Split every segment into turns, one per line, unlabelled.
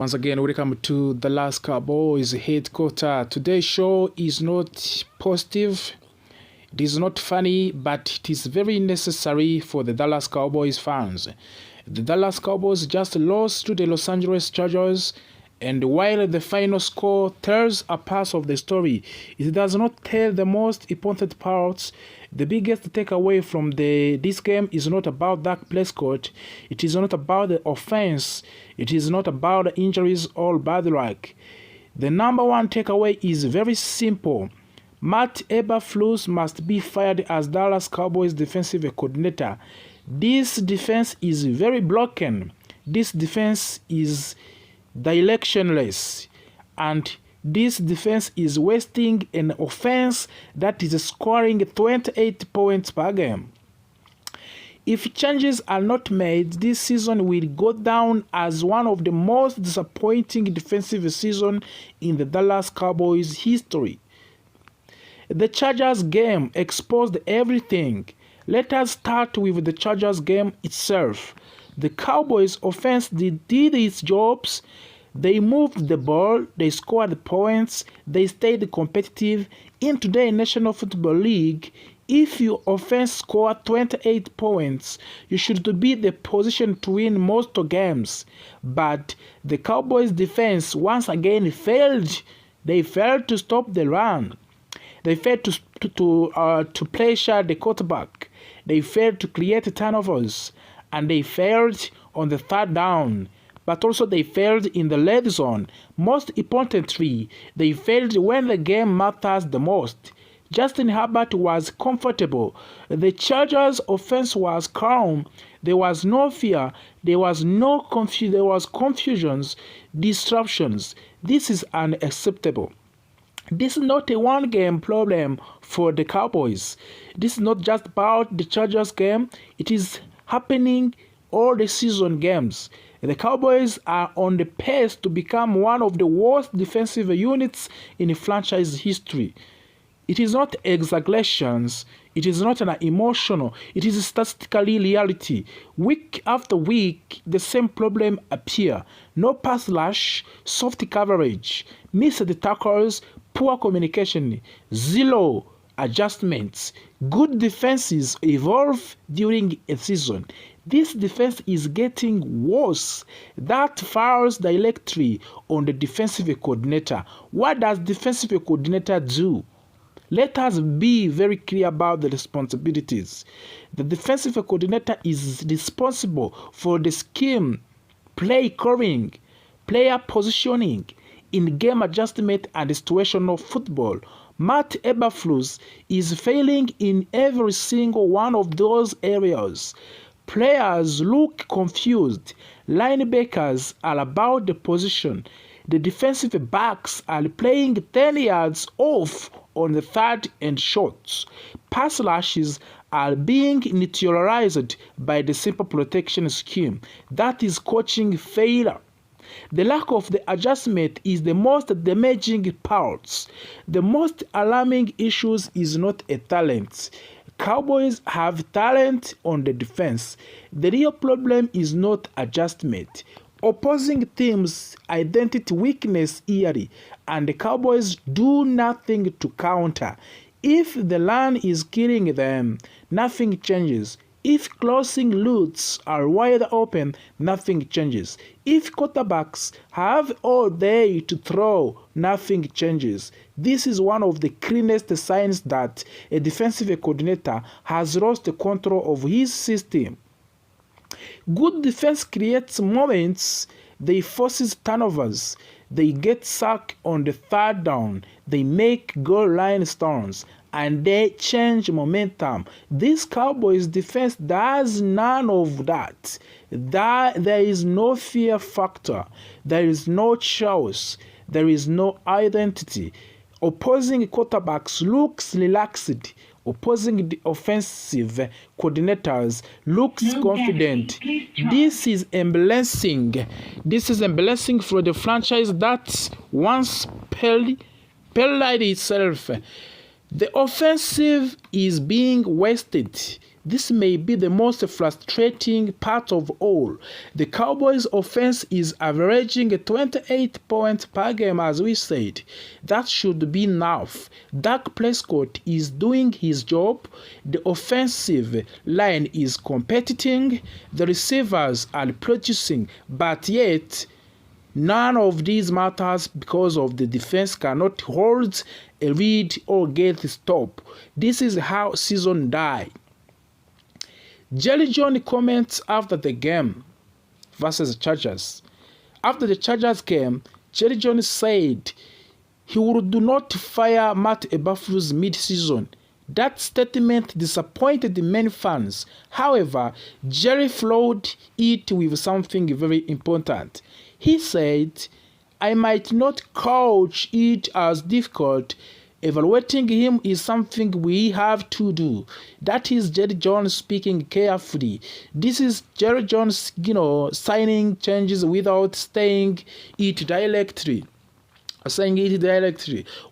Once again, welcome to the Dallas Cowboys headquarters. Today's show is not positive, it is not funny, but it is very necessary for the Dallas Cowboys fans. The Dallas Cowboys just lost to the Los Angeles Chargers, and while the final score tells a part of the story, it does not tell the most important parts. The biggest takeaway from this game is not about Dak Prescott. It is not about the offense. It is not about the injuries or bad luck. The number one takeaway is very simple. Matt Eberflus must be fired as Dallas Cowboys defensive coordinator. This defense is very broken. This defense is directionless, and this defense is wasting an offense that is scoring 28 points per game. If changes are not made, this season will go down as one of the most disappointing defensive seasons in the Dallas Cowboys history. The Chargers game exposed everything. Let us start with the Chargers game itself. The Cowboys offense did its jobs. They moved the ball, they scored points, they stayed competitive. In today's National Football League, if your offense scored 28 points, you should be in the position to win most games. But the Cowboys defense once again failed. They failed to stop the run. They failed to pressure the quarterback. They failed to create turnovers. And they failed on the third down, but also they failed in the red zone. Most importantly, they failed when the game matters the most. Justin Herbert was comfortable. The Chargers' offense was calm. There was no fear. There was confusions, disruptions. This is unacceptable. This is not a one-game problem for the Cowboys. This is not just about the Chargers game. It is happening all the season games. The Cowboys are on the pace to become one of the worst defensive units in franchise history. It is not exaggerations. It is not an emotional. It is statistically reality. Week after week, the same problem appear. No pass rush, soft coverage, missed tackles, poor communication, zero adjustments. Good defenses evolve during a season. This defense is getting worse. That falls directly on the defensive coordinator. What does defensive coordinator do? Let us be very clear about the responsibilities. The defensive coordinator is responsible for the scheme, play calling, player positioning, in-game adjustment, and situational football. Matt Eberflus is failing in every single one of those areas. Players look confused. Linebackers are about the position. The defensive backs are playing 10 yards off on the third and short. Pass rushes are being neutralized by the simple protection scheme. That is coaching failure. The lack of the adjustment is the most damaging part. The most alarming issue is not a talent. Cowboys have talent on the defense. The real problem is not adjustment. Opposing teams identify weakness early, and the Cowboys do nothing to counter. If the run is killing them, nothing changes. If closing routes are wide open, nothing changes. If quarterbacks have all day to throw, nothing changes. This is one of the cleanest signs that a defensive coordinator has lost control of his system. Good defense creates moments. They forces turnovers. They get sacked on the third down. They make goal line stones, and they change momentum. This Cowboys defense does none of that. There is no fear factor. There is no choice. There is no identity. Opposing quarterbacks looks relaxed. Opposing the offensive coordinators looks confident. This is embarrassing. This is embarrassing for the franchise that once paralleled itself. The offensive is being wasted. This may be the most frustrating part of all. The Cowboys' offense is averaging 28 points per game, as we said. That should be enough. Dak Prescott is doing his job. The offensive line is competing. The receivers are producing, but yet none of these matters because of the defense cannot hold a lead or get a stop. This is how season died. Jerry Jones comments after the game versus the Chargers. After the Chargers game, Jerry Jones said he would not fire Matt Eberflus mid-season. That statement disappointed many fans. However, Jerry followed it with something very important. He said, "I might not coach it as difficult. Evaluating him is something we have to do." That is Jerry Jones speaking carefully. This is Jerry Jones, signing changes without saying it directly.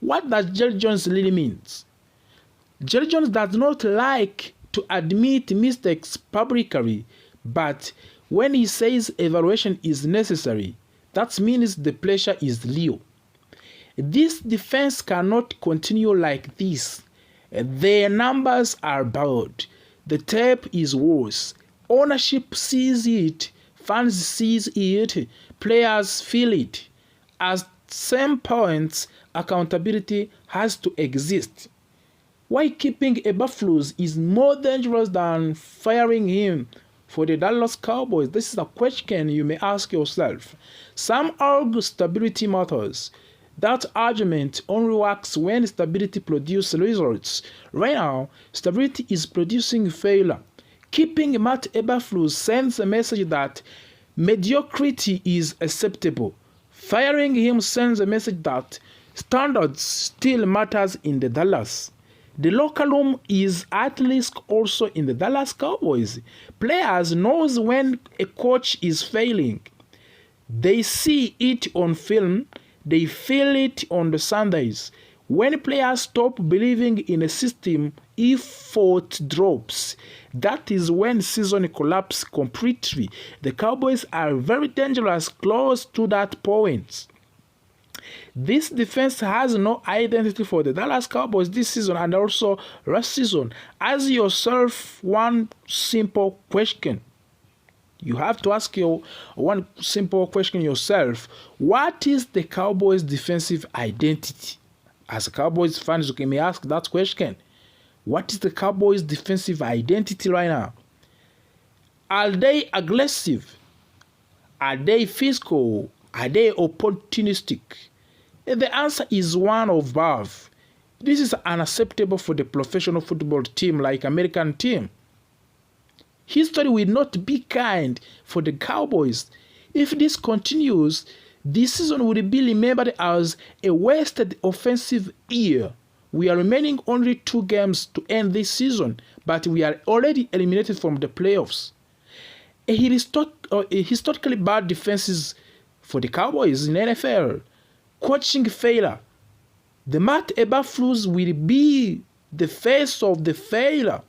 What does Jerry Jones really mean? Jerry Jones does not like to admit mistakes publicly, but when he says evaluation is necessary, that means the pressure is real. This defense cannot continue like this. Their numbers are bad. The tape is worse. Ownership sees it. Fans sees it. Players feel it. At some points, accountability has to exist. Why keeping Eberflus is more dangerous than firing him for the Dallas Cowboys? This is a question you may ask yourself. Some argue stability matters. That argument only works when stability produces results. Right now, stability is producing failure. Keeping Matt Eberflus sends a message that mediocrity is acceptable. Firing him sends a message that standards still matters in the Dallas. The locker room is at risk also in the Dallas Cowboys. Players knows when a coach is failing. They see it on film. They feel it on the Sundays. When players stop believing in a system, effort drops. That is when season collapses completely. The Cowboys are very dangerous close to that point. This defense has no identity for the Dallas Cowboys this season and also last season. Ask yourself one simple question. You have to ask your one simple question yourself. What is the Cowboys' defensive identity? As a Cowboys fans, you may ask that question. What is the Cowboys' defensive identity right now? Are they aggressive? Are they physical? Are they opportunistic? The answer is one of both. This is unacceptable for the professional football team like American team. History will not be kind for the Cowboys. If this continues, this season will be remembered as a wasted offensive year. We are remaining only 2 games to end this season, but we are already eliminated from the playoffs. A historically bad defenses for the Cowboys in NFL. Coaching failure. The Matt Eberflus will be the face of the failure.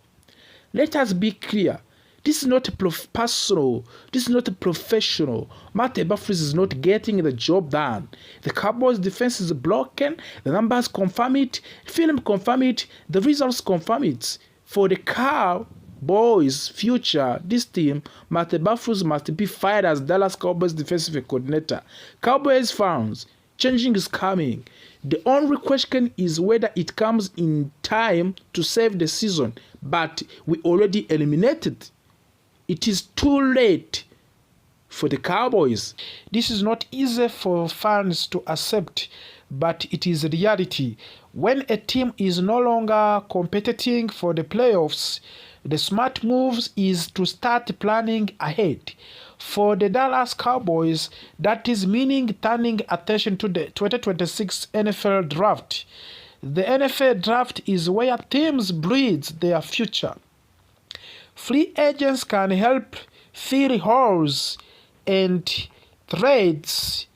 Let us be clear. This is not personal. This is not professional. Matt Eberflus is not getting the job done. The Cowboys' defense is broken. The numbers confirm it. Film confirm it. The results confirm it. For the Cowboys' future, this team, Matt Eberflus must be fired as Dallas Cowboys defensive coordinator. Cowboys fans, changing is coming. The only question is whether it comes in time to save the season. But we already eliminated. It is too late for the Cowboys. This is not easy for fans to accept, but it is reality. When a team is no longer competing for the playoffs, the smart move is to start planning ahead. For the Dallas Cowboys, that is meaning turning attention to the 2026 NFL Draft. The NFL Draft is where teams breed their future. Free agents can help fill holes, and trades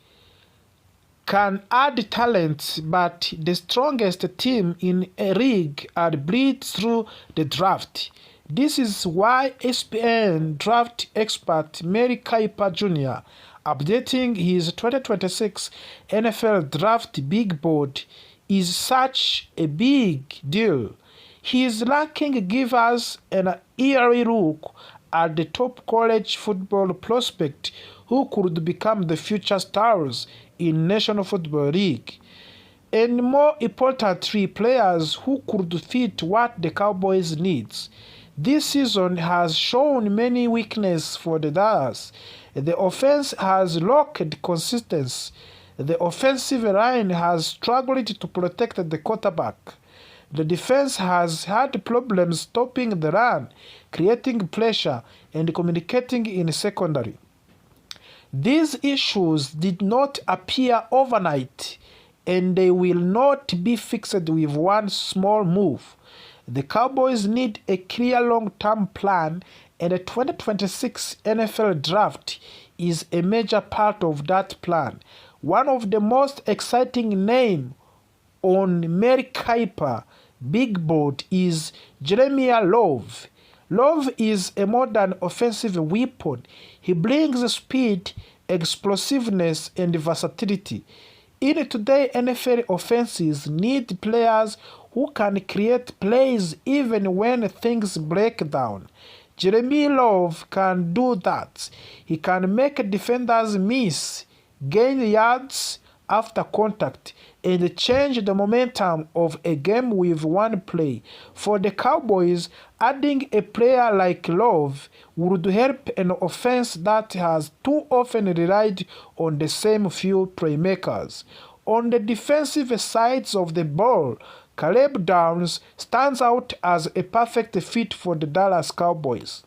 can add talent, but the strongest team in a league are bred through the draft. This is why ESPN draft expert Mary Kiper Jr. updating his 2026 NFL draft big board is such a big deal. His ranking gives us an eerie look at the top college football prospect who could become the future stars in National Football League. And more importantly, players who could fit what the Cowboys needs. This season has shown many weaknesses for the Dallas. The offense has lacked consistency. The offensive line has struggled to protect the quarterback. The defense has had problems stopping the run, creating pressure, and communicating in secondary. These issues did not appear overnight, and they will not be fixed with one small move. The Cowboys need a clear long-term plan, and the 2026 NFL Draft is a major part of that plan. One of the most exciting names on Mary Kiper big board is Jeremiah Love. Love is a modern offensive weapon. He brings speed, explosiveness, and versatility. In today's NFL offenses need players who can create plays even when things break down. Jeremy Love can do that. He can make defenders miss, gain yards after contact, and change the momentum of a game with one play. For the Cowboys, adding a player like Love would help an offense that has too often relied on the same few playmakers. On the defensive sides of the ball, Caleb Downs stands out as a perfect fit for the Dallas Cowboys.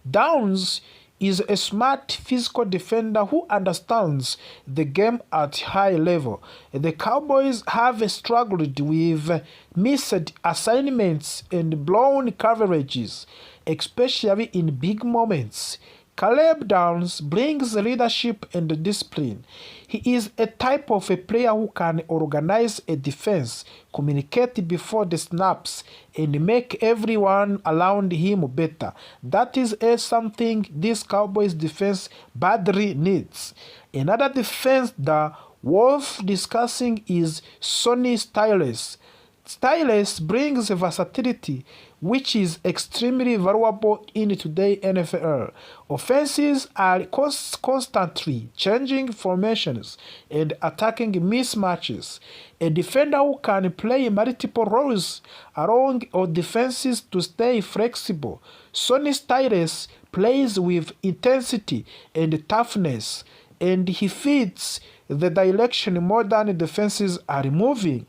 Downs is a smart physical defender who understands the game at high level. The Cowboys have struggled with missed assignments and blown coverages, especially in big moments. Caleb Downs brings leadership and discipline. He is a type of a player who can organize a defense, communicate before the snaps, and make everyone around him better. That is something this Cowboys defense badly needs. Another defense that worth discussing is Sonny Styles. Styles brings versatility, which is extremely valuable in today's NFL. Offenses are constantly changing formations and attacking mismatches. A defender who can play multiple roles along or defenses to stay flexible. Sonny Styles plays with intensity and toughness, and he fits the direction modern defenses are moving.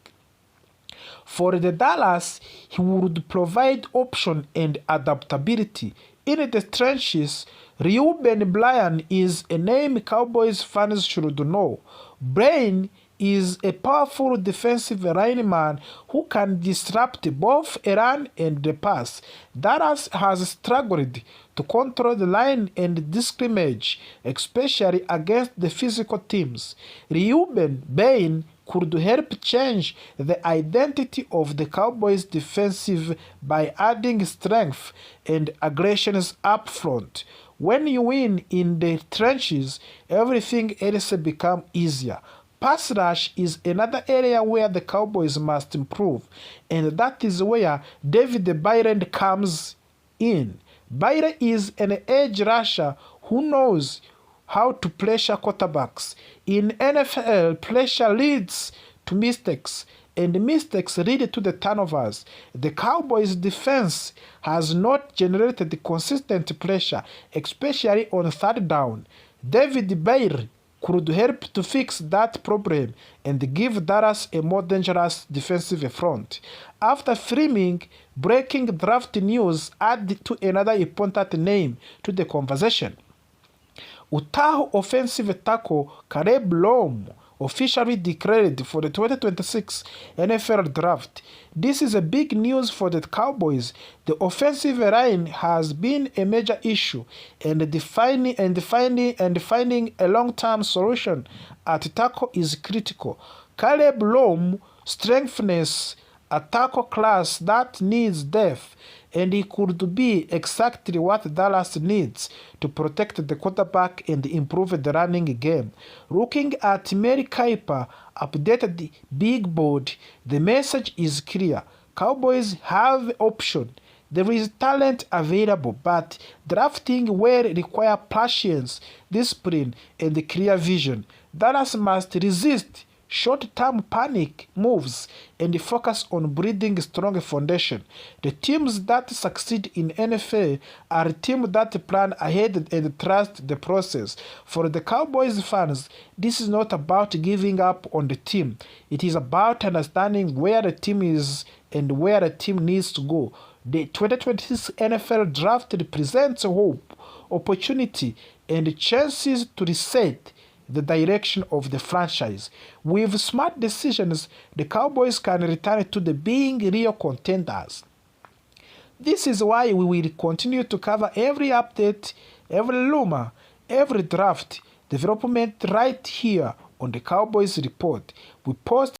For the Dallas, he would provide option and adaptability. In the trenches, Reuben Bryan is a name Cowboys fans should know. Bryan is a powerful defensive lineman who can disrupt both a run and the pass. Dallas has struggled to control the line and the scrimmage, especially against the physical teams. Reuben Bryan could help change the identity of the Cowboys defensive by adding strength and aggressions up front. When you win in the trenches, everything else becomes easier. Pass rush is another area where the Cowboys must improve, and that is where David Byron comes in. Byron is an edge rusher who knows how to pressure quarterbacks. In NFL, pressure leads to mistakes, and mistakes lead to the turnovers. The Cowboys' defense has not generated consistent pressure, especially on third down. David Byron could help to fix that problem and give Dallas a more dangerous defensive front. After framing, breaking draft news add to another important name to the conversation. Utah offensive tackle Caleb Love officially declared for the 2026 NFL Draft. This is a big news for the Cowboys. The offensive line has been a major issue, and finding a long-term solution at tackle is critical. Caleb Love strengthens a tackle class that needs depth, and he could be exactly what Dallas needs to protect the quarterback and improve the running game. Looking at Mary Kiper updated big board, the message is clear. Cowboys have option. There is talent available, but drafting will require patience, discipline, and clear vision. Dallas must resist short-term panic moves and focus on building a strong foundation. The teams that succeed in NFL are teams that plan ahead and trust the process. For the Cowboys fans, this is not about giving up on the team. It is about understanding where the team is and where the team needs to go. The 2026 NFL Draft represents hope, opportunity, and chances to reset the direction of the franchise. With smart decisions, the Cowboys can return to being real contenders. This is why we will continue to cover every update, every rumor, every draft development right here on the Cowboys Report. We post